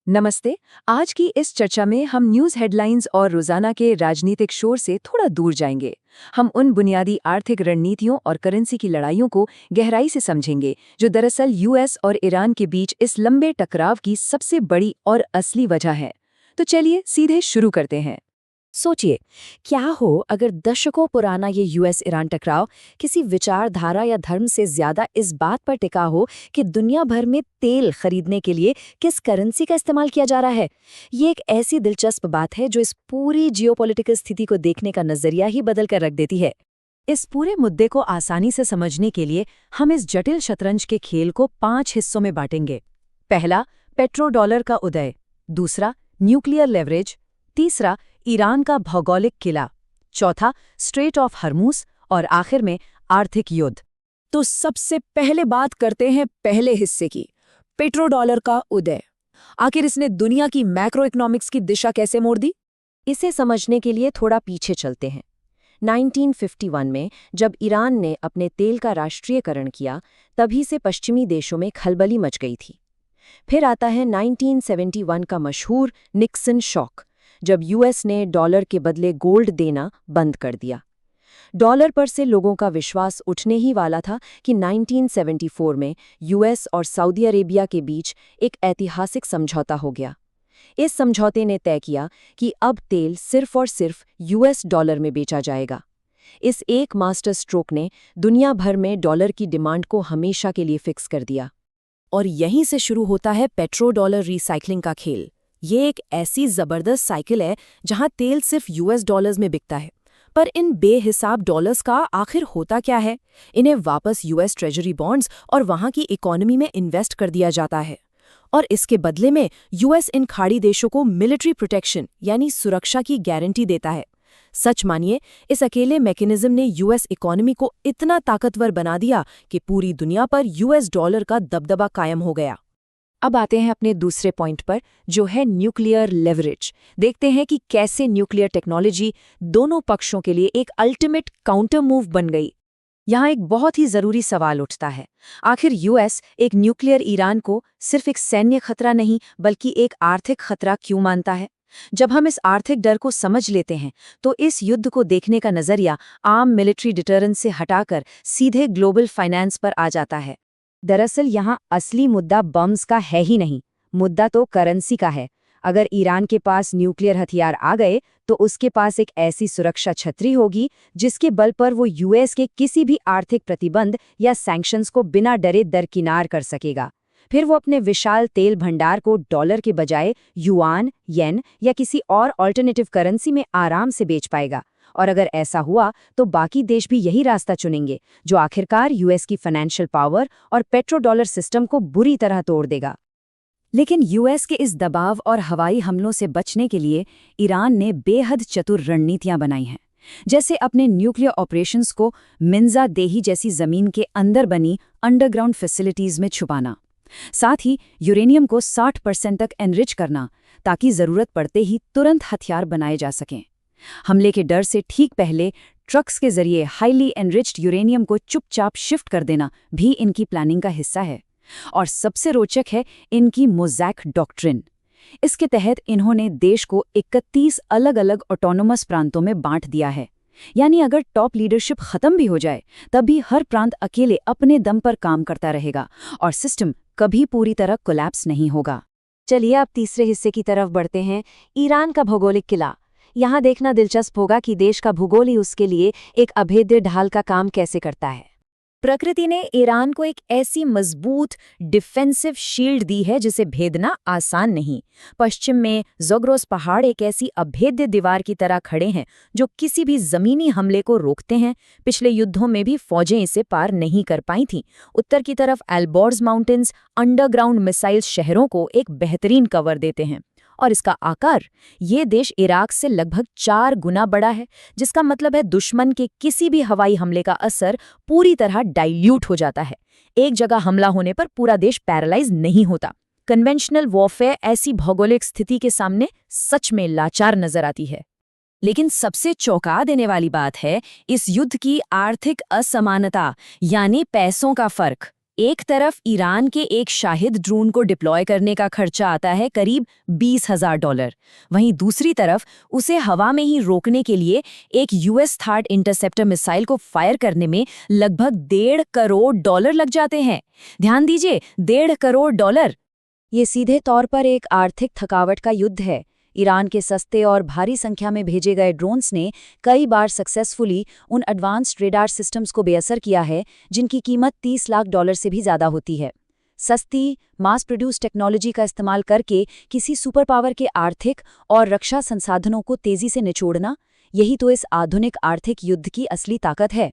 नमस्ते। आज की इस चर्चा में हम न्यूज़ हेडलाइंस और रोजाना के राजनीतिक शोर से थोड़ा दूर जाएंगे। हम उन बुनियादी आर्थिक रणनीतियों और करेंसी की लड़ाइयों को गहराई से समझेंगे जो दरअसल यूएस और ईरान के बीच इस लंबे टकराव की सबसे बड़ी और असली वजह है। तो चलिए सीधे शुरू करते हैं। सोचिए, क्या हो अगर दशकों पुराना ये यूएस ईरान टकराव किसी विचारधारा या धर्म से ज्यादा इस बात पर टिका हो कि दुनिया भर में तेल खरीदने के लिए किस करेंसी का इस्तेमाल किया जा रहा है। ये एक ऐसी दिलचस्प बात है जो इस पूरी जियोपॉलिटिकल स्थिति को देखने का नजरिया ही बदल कर रख देती है। इस पूरे मुद्दे को आसानी से समझने के लिए हम इस जटिल शतरंज के खेल को 5 हिस्सों में बांटेंगे। पहला, पेट्रो डॉलर का उदय। दूसरा, न्यूक्लियर लेवरेज। तीसरा, ईरान का भौगोलिक किला। चौथा, स्ट्रेट ऑफ हर्मुस। और आखिर में आर्थिक युद्ध। तो सबसे पहले बात करते हैं पहले हिस्से की, पेट्रो डॉलर का उदय। आखिर इसने दुनिया की मैक्रो इकोनॉमिक्स की दिशा कैसे मोड़ दी? इसे समझने के लिए थोड़ा पीछे चलते हैं। 1951 में जब ईरान ने अपने तेल का राष्ट्रीयकरण किया, तभी से पश्चिमी देशों में खलबली मच गई थी। फिर आता है 1971 का मशहूर निक्सन शॉक, जब यूएस ने डॉलर के बदले गोल्ड देना बंद कर दिया। डॉलर पर से लोगों का विश्वास उठने ही वाला था कि 1974 में यूएस और सऊदी अरेबिया के बीच एक ऐतिहासिक समझौता हो गया। इस समझौते ने तय किया कि अब तेल सिर्फ और सिर्फ यूएस डॉलर में बेचा जाएगा। इस एक मास्टर स्ट्रोक ने दुनिया भर में डॉलर की डिमांड को हमेशा के लिए फिक्स कर दिया। और यहीं से शुरू होता है पेट्रो डॉलर रिसाइकलिंग का खेल। ये एक ऐसी जबरदस्त साइकिल है जहां तेल सिर्फ यूएस डॉलर्स में बिकता है। पर इन बेहिसाब डॉलर्स का आखिर होता क्या है? इन्हें वापस यूएस ट्रेजरी बॉन्ड्स और वहां की इकोनॉमी में इन्वेस्ट कर दिया जाता है। और इसके बदले में यूएस इन खाड़ी देशों को मिलिट्री प्रोटेक्शन यानी सुरक्षा की गारंटी देता है। सच मानिए, इस अकेले मैकेनिज्म ने यूएस इकोनॉमी को इतना ताकतवर बना दिया कि पूरी दुनिया पर यूएस डॉलर का दबदबा कायम हो गया। अब आते हैं अपने दूसरे पॉइंट पर, जो है न्यूक्लियर लेवरेज। देखते हैं कि कैसे न्यूक्लियर टेक्नोलॉजी दोनों पक्षों के लिए एक अल्टीमेट काउंटर मूव बन गई। यहाँ एक बहुत ही जरूरी सवाल उठता है, आखिर यूएस एक न्यूक्लियर ईरान को सिर्फ एक सैन्य खतरा नहीं बल्कि एक आर्थिक खतरा क्यों मानता है? जब हम इस आर्थिक डर को समझ लेते हैं तो इस युद्ध को देखने का नजरिया आम मिलिट्री डिटरेंस से हटाकर सीधे ग्लोबल फाइनेंस पर आ जाता है। दरअसल यहाँ असली मुद्दा बम्स का है ही नहीं, मुद्दा तो करेंसी का है। अगर ईरान के पास न्यूक्लियर हथियार आ गए तो उसके पास एक ऐसी सुरक्षा छतरी होगी जिसके बल पर वो यूएस के किसी भी आर्थिक प्रतिबंध या सैंक्शंस को बिना डरे दरकिनार कर सकेगा। फिर वो अपने विशाल तेल भंडार को डॉलर के बजाय युआन, येन या किसी और ऑल्टरनेटिव करेंसी में आराम से बेच पाएगा। और अगर ऐसा हुआ तो बाकी देश भी यही रास्ता चुनेंगे, जो आखिरकार यूएस की फाइनेंशियल पावर और पेट्रो डॉलर सिस्टम को बुरी तरह तोड़ देगा। लेकिन यूएस के इस दबाव और हवाई हमलों से बचने के लिए ईरान ने बेहद चतुर रणनीतियां बनाई हैं, जैसे अपने न्यूक्लियर ऑपरेशंस को मिंजा देही जैसी जमीन के अंदर बनी अंडरग्राउंड फैसिलिटीज में छुपाना। साथ ही यूरेनियम को 60% तक एनरिच करना, ताकि जरूरत पड़ते ही तुरंत हथियार बनाए जा सकें। हमले के डर से ठीक पहले ट्रक्स के जरिए हाईली एनरिच्ड यूरेनियम को चुपचाप शिफ्ट कर देना भी इनकी प्लानिंग का हिस्सा है। और सबसे रोचक है इनकी मोज़ैक डॉक्ट्रिन। इसके तहत इन्होंने देश को 31 अलग-अलग ऑटोनोमस प्रांतों में बांट दिया है। यानी अगर टॉप लीडरशिप खत्म भी हो जाए तब भी हर प्रांत अकेले अपने दम पर काम करता रहेगा और सिस्टम कभी पूरी तरह कोलैप्स नहीं होगा। चलिए अब तीसरे हिस्से की तरफ बढ़ते हैं, ईरान का भौगोलिक किला। यहाँ देखना दिलचस्प होगा कि देश का भूगोल ही उसके लिए एक अभेद्य ढाल का काम कैसे करता है। प्रकृति ने ईरान को एक ऐसी मजबूत डिफेंसिव शील्ड दी है जिसे भेदना आसान नहीं। पश्चिम में ज़ोग्रोस पहाड़ एक ऐसी अभेद्य दीवार की तरह खड़े हैं जो किसी भी जमीनी हमले को रोकते हैं। पिछले युद्धों में भी फौजें इसे पार नहीं कर पाई थीं। उत्तर की तरफ एल्बोर्ज माउंटेन्स अंडरग्राउंड मिसाइल शहरों को एक बेहतरीन कवर देते हैं। और इसका आकार, ये देश इराक से लगभग 4 गुना बड़ा है, जिसका मतलब है दुश्मन के किसी भी हवाई हमले का असर पूरी तरह डाइल्यूट हो जाता है। एक जगह हमला होने पर पूरा देश पैरालाइज नहीं होता। कन्वेंशनल वॉरफेयर ऐसी भौगोलिक स्थिति के सामने सच में लाचार नजर आती है। लेकिन सबसे चौंका देने वाली बात है इस युद्ध की आर्थिक असमानता, यानी पैसों का फर्क। एक तरफ ईरान के एक शाहिद ड्रोन को डिप्लॉय करने का खर्चा आता है करीब $20,000। वहीं दूसरी तरफ उसे हवा में ही रोकने के लिए एक यूएस थर्ड इंटरसेप्टर मिसाइल को फायर करने में लगभग $1.5 करोड़ लग जाते हैं। ध्यान दीजिए, $1.5 करोड़। ये सीधे तौर पर एक आर्थिक थकावट का युद्ध है। ईरान के सस्ते और भारी संख्या में भेजे गए ड्रोन्स ने कई बार सक्सेसफुली उन एडवांस्ड रेडार सिस्टम्स को बेअसर किया है जिनकी कीमत $30 लाख से भी ज़्यादा होती है। सस्ती, मास प्रोड्यूस टेक्नोलॉजी का इस्तेमाल करके किसी सुपर पावर के आर्थिक और रक्षा संसाधनों को तेज़ी से निचोड़ना, यही तो इस आधुनिक आर्थिक युद्ध की असली ताकत है।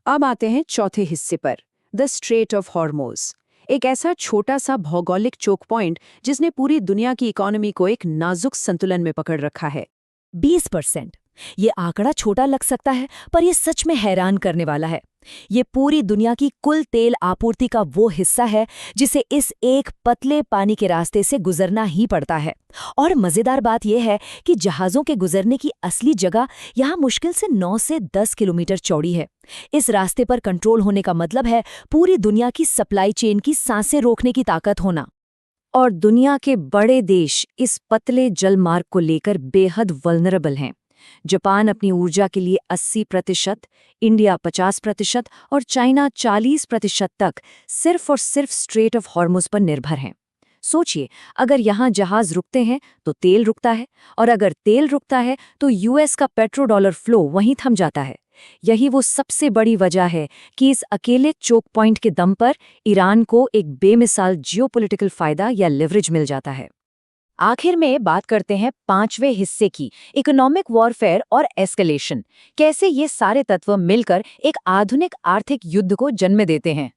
अब आते हैं चौथे हिस्से पर, द स्ट्रेट ऑफ हॉर्मोज। एक ऐसा छोटा सा भौगोलिक चोक पॉइंट जिसने पूरी दुनिया की इकोनॉमी को एक नाजुक संतुलन में पकड़ रखा है। 20%। ये आंकड़ा छोटा लग सकता है, पर यह सच में हैरान करने वाला है। ये पूरी दुनिया की कुल तेल आपूर्ति का वो हिस्सा है जिसे इस एक पतले पानी के रास्ते से गुजरना ही पड़ता है। और मजेदार बात यह है कि जहाज़ों के गुजरने की असली जगह यहाँ मुश्किल से 9 से 10 किलोमीटर चौड़ी है। इस रास्ते पर कंट्रोल होने का मतलब है पूरी दुनिया की सप्लाई चेन की सांसें रोकने की ताकत होना। और दुनिया के बड़े देश इस पतले जलमार्ग को लेकर बेहद वल्नरेबल हैं। जापान अपनी ऊर्जा के लिए 80%, इंडिया 50% और चाइना 40% तक सिर्फ और सिर्फ स्ट्रेट ऑफ हॉर्मुज पर निर्भर हैं। सोचिए, अगर यहाँ जहाज रुकते हैं तो तेल रुकता है, और अगर तेल रुकता है तो यूएस का पेट्रोडॉलर फ्लो वहीं थम जाता है। यही वो सबसे बड़ी वजह है कि इस अकेले चोक पॉइंट के दम पर ईरान को एक बेमिसाल जियोपॉलिटिकल फायदा या लिवरेज मिल जाता है। आखिर में बात करते हैं पांचवें हिस्से की, इकोनॉमिक वॉरफेयर और एस्केलेशन। कैसे ये सारे तत्व मिलकर एक आधुनिक आर्थिक युद्ध को जन्म देते हैं।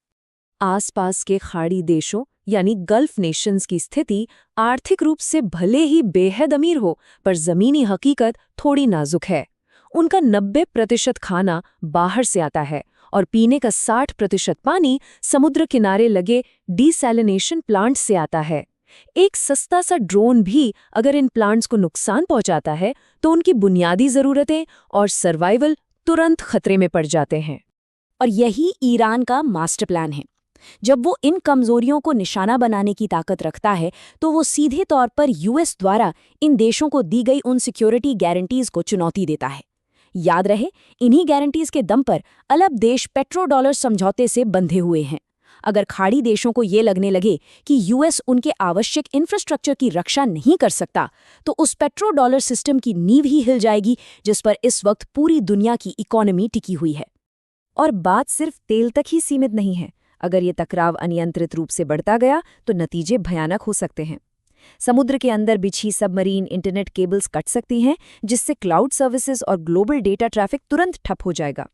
आसपास के खाड़ी देशों यानी गल्फ नेशंस की स्थिति आर्थिक रूप से भले ही बेहद अमीर हो, पर जमीनी हकीकत थोड़ी नाजुक है। उनका 90% खाना बाहर से आता है और पीने का 60% पानी समुद्र किनारे लगे डिसैलिनेशन प्लांट्स से आता है। एक सस्ता सा ड्रोन भी अगर इन प्लांट्स को नुकसान पहुंचाता है तो उनकी बुनियादी ज़रूरतें और सर्वाइवल तुरंत खतरे में पड़ जाते हैं। और यही ईरान का मास्टर प्लान है। जब वो इन कमजोरियों को निशाना बनाने की ताकत रखता है तो वो सीधे तौर पर यूएस द्वारा इन देशों को दी गई उन सिक्योरिटी गारंटीज को चुनौती देता है। याद रहे, इन्हीं गारंटीज के दम पर अरब देश पेट्रोडॉलर समझौते से बंधे हुए हैं। अगर खाड़ी देशों को ये लगने लगे कि यूएस उनके आवश्यक इंफ्रास्ट्रक्चर की रक्षा नहीं कर सकता, तो उस पेट्रोडॉलर सिस्टम की नींव ही हिल जाएगी जिस पर इस वक्त पूरी दुनिया की इकोनॉमी टिकी हुई है। और बात सिर्फ तेल तक ही सीमित नहीं है। अगर ये टकराव अनियंत्रित रूप से बढ़ता गया तो नतीजे भयानक हो सकते हैं। समुद्र के अंदर बिछी सबमरीन इंटरनेट केबल्स कट सकती हैं, जिससे क्लाउड सर्विसेज और ग्लोबल डेटा ट्रैफिक तुरंत ठप हो जाएगा।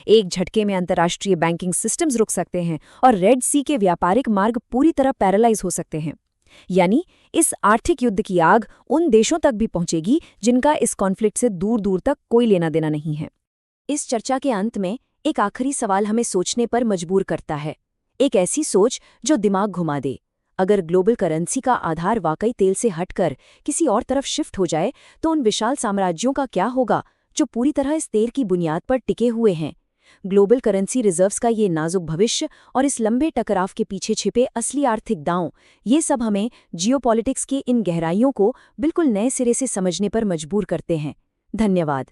एक झटके में अंतर्राष्ट्रीय बैंकिंग सिस्टम्स रुक सकते हैं और रेड सी के व्यापारिक मार्ग पूरी तरह पैरालाइज हो सकते हैं। यानी इस आर्थिक युद्ध की आग उन देशों तक भी पहुंचेगी जिनका इस कॉन्फ्लिक्ट से दूर दूर तक कोई लेना देना नहीं है। इस चर्चा के अंत में एक आखिरी सवाल हमें सोचने पर मजबूर करता है, एक ऐसी सोच जो दिमाग घुमा दे। अगर ग्लोबल करेंसी का आधार वाकई तेल से हटकर किसी और तरफ शिफ्ट हो जाए तो उन विशाल साम्राज्यों का क्या होगा जो पूरी तरह इस तेल की बुनियाद पर टिके हुए हैं। ग्लोबल करेंसी रिजर्व्स का ये नाजुक भविष्य और इस लंबे टकराव के पीछे छिपे असली आर्थिक दांव, ये सब हमें जियोपॉलिटिक्स की इन गहराइयों को बिल्कुल नए सिरे से समझने पर मजबूर करते हैं। धन्यवाद।